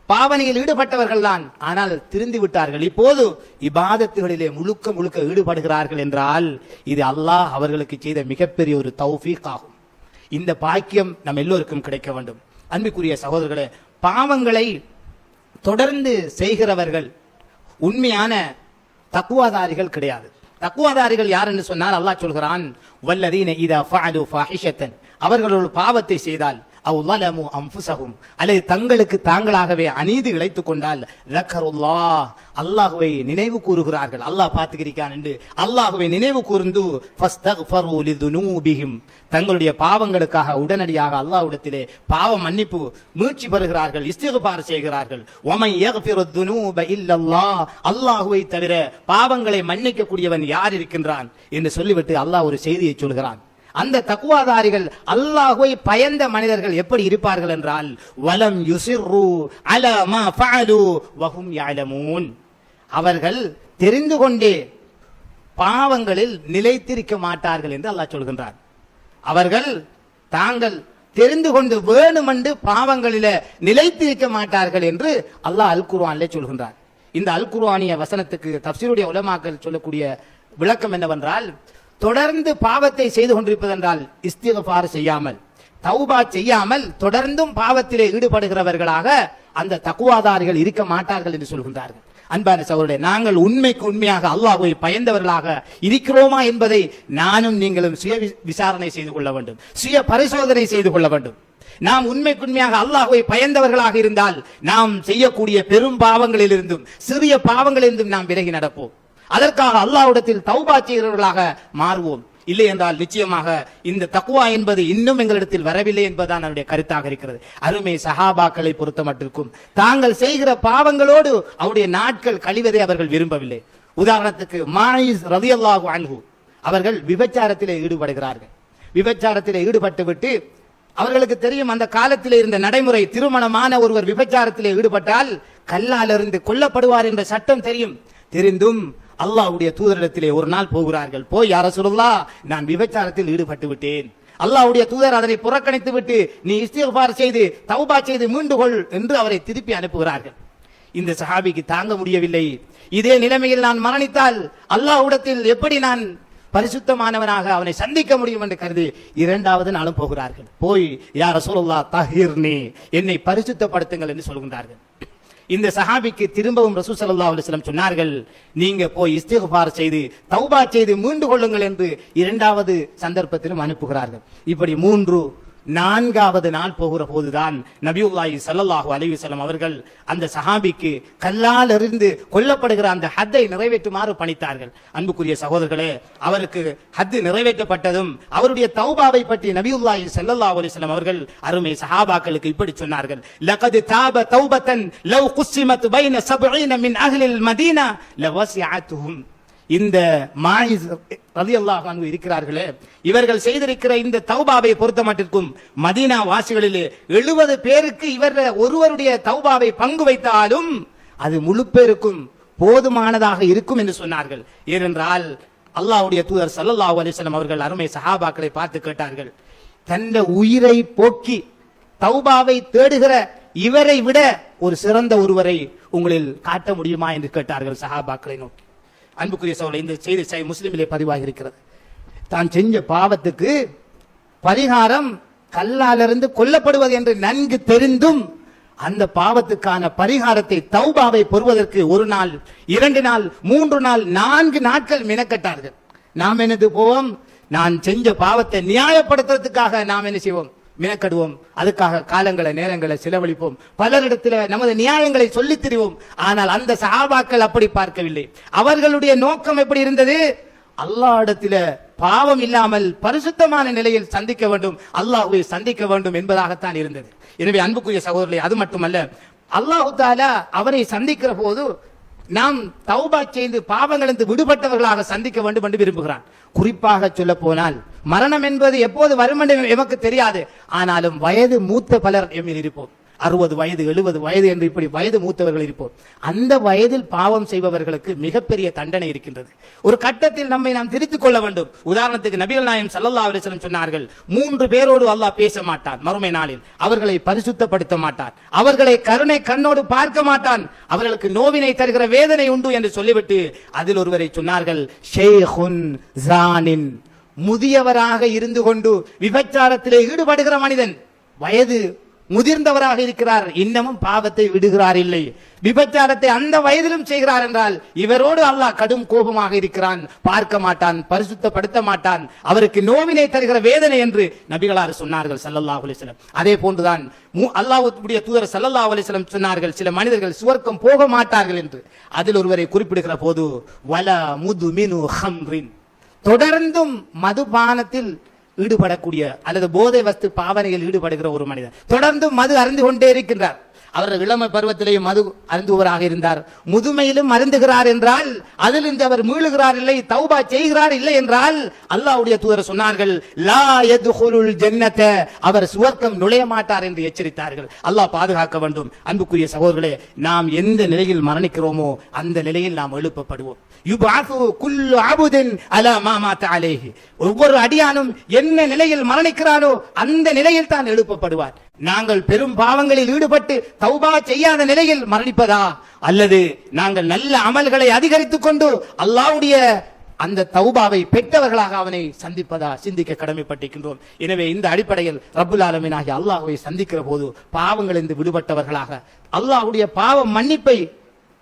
Speaker 1: பாவனையில் ஈடுபட்டவர்கள் தான். ஆனால் திருந்து விட்டார்கள். இப்போது இபாதத்துகளிலே முழுக்க முழுக்க ஈடுபடுகிறார்கள் என்றால் இது அல்லாஹ் அவர்களுக்கு செய்த மிகப்பெரிய ஒரு தௌஃபீக் ஆகும். இந்த பாக்கியம் நம் எல்லோருக்கும் கிடைக்க வேண்டும். அன்புக்குரிய சகோதரர்களே, பாவங்களை தொடர்ந்து செய்கிறவர்கள் உண்மையான தக்குவாதாரிகள் கிடையாது. தக்குவாதாரிகள் யார் என்று சொன்னால் அல்லாஹ் சொல்கிறான், வல்லதீன இதா ஃபஅலு ஃபாஹிஷத்தன், அவர்கள் ஒரு பாவத்தை செய்தால் அவ் ஸலமு அன்ஃபுஸஹும், அல்லது தங்களுக்கு தாங்களாகவே அநீதி இழைத்துக் கொண்டால் ذكرுல்லாஹ், அல்லாஹ்வை நினைவு கூறுகிறார்கள். அல்லாஹ் பார்த்துக்கிறான் என்று அல்லாஹ்வை நினைவு கூர்ந்து ஃபஸ்தக்ஃபரு லிதுனூபிஹிம், தங்களுடைய பாவங்களுக்காக உடனடியாக அல்லாஹ்விடத்திலே பாவ மன்னிப்பு மீட்சி பெறுகிறார்கள், இஸ்திக்பார் செய்கிறார்கள். வமன் யக்ஃபிரு துனூப இல்லல்லாஹ், அல்லாஹ்வை தவிர பாவங்களை மன்னிக்க கூடியவன் யார் இருக்கின்றான் என்று சொல்லிவிட்டு அல்லாஹ் ஒரு செய்தியை சொல்கிறான். அந்த தக்வாதாரிகள், அல்லாஹ்வை பயந்த மனிதர்கள் எப்படி இருப்பார்கள் என்றால் வலம் யுசிர்ரு அலா மா ஃபஅலு வஹும் யஅலமூன், அவர்கள் தெரிந்து கொண்டே பாவங்களில் நிலைத்திருக்க மாட்டார்கள் என்று அல்லாஹ் சொல்கின்றார். அவர்கள் தாங்கள் தெரிந்து கொண்டு வேணுமென்று பாவங்களில நிலைத்திருக்க மாட்டார்கள் என்று அல்லாஹ் அல் குர்ஆனிலே சொல்கின்றார். இந்த அல் குர்ஆனிய வசனத்துக்கு தஃப்சீருடைய உலமாக்கள் சொல்லக்கூடிய விளக்கம் என்னவென்றால், தொடர்ந்து பாவத்தை செய்து கொண்டிருப்பதென்றால் இஸ்திக்பார் செய்யாமல், தௌபா செய்யாமல் தொடர்ந்தும் பாவத்திலே ஈடுபடுகிறவர்களாக அந்த தக்வாதாரிகள் இருக்க மாட்டார்கள் என்று சொல்கின்றார்கள். அன்பான சகோதரர்களே, நாங்கள் உண்மைக்கு உண்மையாக அல்லாஹ்வை பயந்தவர்களாக இருக்கிறோமா என்பதை நானும் நீங்களும் சுய விசாரணை செய்து கொள்ள வேண்டும், சுய பரிசோதனை செய்து கொள்ள வேண்டும். நாம் உண்மைக்குண்மையாக அல்லாஹ்வை பயந்தவர்களாக இருந்தால் நாம் செய்யக்கூடிய பெரும் பாவங்களிலிருந்தும் சிறிய பாவங்களிலிருந்தும் நாம் விலகி நடப்போம். அதற்காக அல்லாஹ்விடத்தில் தௌபா செய்கிறவர்களாக மாறுவோம். இல்லை என்றால் நிச்சயமாக இந்த தக்வா என்பது இன்னும் எங்களிடத்தில் வரவில்லை என்பதுதான் என்னுடைய கருத்தாக இருக்கிறது. அருமை சஹாபாக்களை பொறுத்தமட்டிற்கும் தாங்கள் செய்கிற பாவங்களோடு அவருடைய நாட்கள் கழிவதை அவர்கள் விரும்பவில்லை. உதாரணத்துக்கு மாயிஸ் ரலியல்லாஹு அன்ஹு அவர்கள் விபச்சாரத்திலே ஈடுபடுகிறார்கள். விபச்சாரத்திலே ஈடுபட்டு விட்டு அவர்களுக்கு தெரியும், அந்த காலத்திலே இருந்த நடைமுறை, திருமணமான ஒருவர் விபச்சாரத்திலே ஈடுபட்டால் கல்லாலிருந்து கொல்லப்படுவார் என்ற சட்டம் தெரியும். தெரிந்தும் அல்லாஹ்வுடைய தூதரிடத்திலே ஒரு நாள் போகிறார்கள். போய் யா ரசூலுல்லாஹ், நான் விபச்சாரத்தில் ஈடுபட்டு விட்டேன். அல்லாஹ்வுடைய தூதர் அதனை புறக்கணித்து விட்டு நீ இஸ்திக்பார் செய்து தௌபா செய்து மீண்டு கொள் என்று அவரை திருப்பி அனுப்புகிறார்கள். இந்த சஹாபிக்கு தாங்க முடியவில்லை. இதே நிலைமையில் நான் மரணித்தால் அல்லாஹ்விடத்தில் எப்படி நான் பரிசுத்தமானவனாக அவனை சந்திக்க முடியும் என்று கருதி இரண்டாவது நாளும் போகிறார்கள். போய் யா ரசூலுல்லாஹ் தஹீர்னி, என்னை பரிசுத்தப்படுத்துங்கள் என்று சொல்கின்றார்கள். இந்த சஹாபிக்கு திரும்பவும் ரசூல் ஸல்லல்லாஹு அலைஹி வஸல்லம் சொன்னார்கள், நீங்க போய் இஸ்திக்பார் செய்து தௌபா செய்து மீண்டு கொள்ளுங்கள் என்று இரண்டாவது சந்தர்ப்பத்திலும் அனுப்புகிறார்கள். இப்படி 3 4வது நாள் போகிற போதுதான் நபியுல்லாஹி ஸல்லல்லாஹு அலைஹி வஸல்லம் அவர்கள் அந்த சஹாபிக்கு கல்லால் எறிந்து கொல்லப்படுகிற அந்த ஹத்தை நிறைவேற்றுமாறு பணித்தார்கள். அன்புக்குரிய சகோதரர்களே, அவருக்கு ஹத்து நிறைவேற்றப்பட்டதும் அவருடைய தௌபாவை பற்றி நபியுல்லாஹி ஸல்லல்லாஹு அலைஹி வஸல்லம் அவர்கள் அருமை சஹாபாக்களுக்கு இப்படி சொன்னார்கள், லகத் தாப தௌபத்தன் லவ் குஸ்ஸிமத் பைன 70 மின் அஹ்லில் மதீனா லவஸிஅத்துஹும். இந்த மாயிஸ் ரலியல்லாஹு அன்ஹு இருக்கிறார்களே, இவர்கள் செய்திருக்கிற இந்த தௌபாவை பொறுத்தமட்டிற்கும் மதீனா வாசிகளிலே 70 பேருக்கு இவர் ஒருவருடைய தௌபாவை பங்கு வைத்தாலும் அது முழு பேருக்கும் போதுமானதாக இருக்கும் என்று சொன்னார்கள். ஏனென்றால் அல்லாஹ்வுடைய தூதர் ஸல்லல்லாஹு அலைஹி வஸல்லம் அவர்கள் அருமை சஹாபாக்களை பார்த்து கேட்டார்கள், தந்த உயிரை போக்கி தௌபாவை தேடுகிற இவரை விட ஒரு சிறந்த ஒருவரை உங்களில் காட்ட முடியுமா என்று கேட்டார்கள் சஹாபாக்களை நோக்கி. அன்புக்குரிய சகோதரர்களே, இந்த செய்தி முஸ்லிமிலே பதிவாகி இருக்கிறது. தான் செஞ்ச பாவத்துக்கு பரிகாரம் கல்லாலிருந்து கொல்லப்படுவது என்று நன்கு தெரிந்தும் அந்த பாவத்துக்கான பரிகாரத்தை தௌபாவை பெறுவதற்கு 1 நாள் 2 நாள் 3 நாள் 4 நாட்கள் மெனக்கட்டார்கள். நாம் என்னது போவோம், நான் செஞ்ச பாவத்தை நியாயப்படுத்துறதுக்காக நாம் என்ன செய்வோம், மெனக்கடுவோம். அதுக்காக காலங்களை நேரங்களை செலவழிப்போம், பலரிடத்தில் நமது நியாயங்களை சொல்லித் திரிவோம். ஆனால் அந்த சஹாபாக்கள் அப்படி பார்க்கவில்லை. அவர்களுடைய நோக்கம் எப்படி இருந்தது, அல்லாஹ்விடத்தில பாவம் இல்லாமல் பரிசுத்தமான நிலையில் சந்திக்க வேண்டும், அல்லாஹ்வை சந்திக்க வேண்டும் என்பதாகத்தான் இருந்தது. எனவே அன்புக்குரிய சகோதரர்களே, அது மட்டுமல்ல, அல்லாஹ் தஆலா அவரை சந்திக்கிற போது நாம் தௌபா செய்து பாவங்களிலிருந்து விடுபட்டவர்களாக சந்திக்க வேண்டும் என்று விரும்புகிறான். குறிப்பாக சொல்ல போனால் மரணம் என்பது எப்போது வரும் என்று எமக்கு தெரியாது. ஆனாலும் வயது மூத்த பலர் எம்மில் இருப்போம். 60 வயது 70 வயது என்று இப்படி வயது மூத்தவர்கள் இருப்போம். அந்த வயதில் பாவம் செய்பவர்களுக்கு மிகப்பெரிய தண்டனை இருக்கின்றது. ஒரு கட்டத்தில் நம்மை நாம் திருத்திக் கொள்ள வேண்டும். உதாரணத்துக்கு நபிகள் நாயகம் ஸல்லல்லாஹு அலைஹி வஸல்லம் சொன்னார்கள், 3 பேரோடு அல்லாஹ் பேச மாட்டான் மறுமை நாளில். அவர்களை பரிசுத்தப்படுத்த மாட்டான், அவர்களை கருணை கண்ணோடு பார்க்க மாட்டான், அவர்களுக்கு நோவினை தருகிற வேதனை உண்டு என்று சொல்லிவிட்டு அதில் ஒருவரை சொன்னார்கள், ஷேഖுன் ஜானின், முதியவராக இருந்து கொண்டு விபச்சாரத்திலே ஈடுபடுகிற மனிதன். வயது முதிர்ந்தவராக இருக்கிறார், இன்னமும் பாவத்தை விடுகிறார் இல்லை, விபச்சாரத்தை அந்த வயதிலும் செய்கிறார் என்றால் இவரோடு அல்லாஹ் கடும் கோபமாக இருக்கிறான், பார்க்க மாட்டான், பரிசுத்தப்படுத்த மாட்டான், அவருக்கு நோவினை தருகிற வேதனை என்று நபிகளார் சொன்னார்கள் ஸல்லல்லாஹு அலைஹி வஸல்லம். அதே போன்றுதான் அல்லாஹ்வுடைய தூதர் ஸல்லல்லாஹு அலைஹி வஸல்லம் சொன்னார்கள், சில மனிதர்கள் சுவர்க்கம் போக மாட்டார்கள் என்று. அதில் ஒருவரை குறிப்பிடுகிற போது, வலா முதுமினு ஹம்ரின், தொடர்ந்தும் மதுபானத்தில் ஈடுபடக்கூடிய அல்லது போதை வஸ்து பாவனையில் ஈடுபடுகிற ஒரு மனிதன் தொடர்ந்து மது அருந்து கொண்டே இருக்கின்றார். அவர் இளமை பருவத்திலேயும் மது அருந்துவராக இருந்தார், முதுமையிலும் அருந்துகிறார் என்றால் அதிலிருந்து அவர் மீளுகிறார் இல்லை, தௌபா செய்கிறார் இல்லை என்றால் அல்லாஹ்வுடைய தூதர் சொன்னார்கள், லா யதுகுலுல் ஜன்னத, அவர் சுவர்க்கம் நுழைய மாட்டார் என்று எச்சரித்தார்கள். அல்லாஹ் பாதுகாக்க வேண்டும். அன்புக்குரிய சகோதரர்களே, நாம் எந்த நிலையில் மரணிக்கிறோமோ அந்த நிலையில் நாம் எழுப்பப்படுவோம். யுபாசு குல்லு அபுதின் அலா மா மாத அலைஹி, ஒவ்வொரு அடியானும் என்ன நிலையில் மரணிக்கிறானோ அந்த நிலையில் தான் எழுப்பப்படுவார். நாங்கள் பெரும் பாவங்களில் ஈடுபட்டு தௌபா செய்யாத நிலையில் மரணிப்பதா, அல்லது நாங்கள் நல்ல அமல்களை அதிகரித்துக் கொண்டு அல்லாஹ்வுடைய அந்த தௌபாவை பெற்றவர்களாக அவனை சந்திப்பதா சிந்திக்க கடமைப்பட்டிருக்கின்றோம். எனவே இந்த அடிப்படையில் ரப்புல் ஆலமீன் ஆகிய அல்லாஹ்வை சந்திக்கிற போது பாவங்களிலிருந்து விடுபட்டவர்களாக, அல்லாஹ்வுடைய பாவ மன்னிப்பை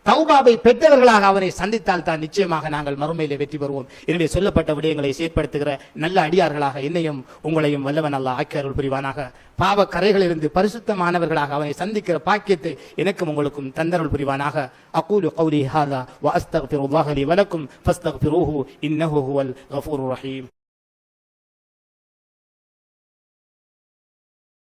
Speaker 1: தௌபாவை பெற்றவர்களாக அவனை சந்தித்தால் தான் நிச்சயமாக நாங்கள் மறுமையிலே வெற்றி பெறுவோம். எனவே சொல்லப்பட்ட விடயங்களை செயற்படுத்துகிற நல்ல அடியார்களாக என்னையும் உங்களையும் வல்லவன் அல்லாஹ் ஆக்கி அருள் புரிவானாக. பாவ கரைகளிலிருந்து பரிசுத்தமானவர்களாக அவனை சந்திக்கிற பாக்கியத்தை எனக்கும் உங்களுக்கும் தந்தருள் புரிவானாக. அகூலு கௌலி ஹாதா வ அஸ்தக்ஃபிருல்லாஹ லி வ லக்கும் ஃபஸ்தக்ஃபிரூஹு இன்னஹு ஹுவல் கஃபூருர் ரஹீம்.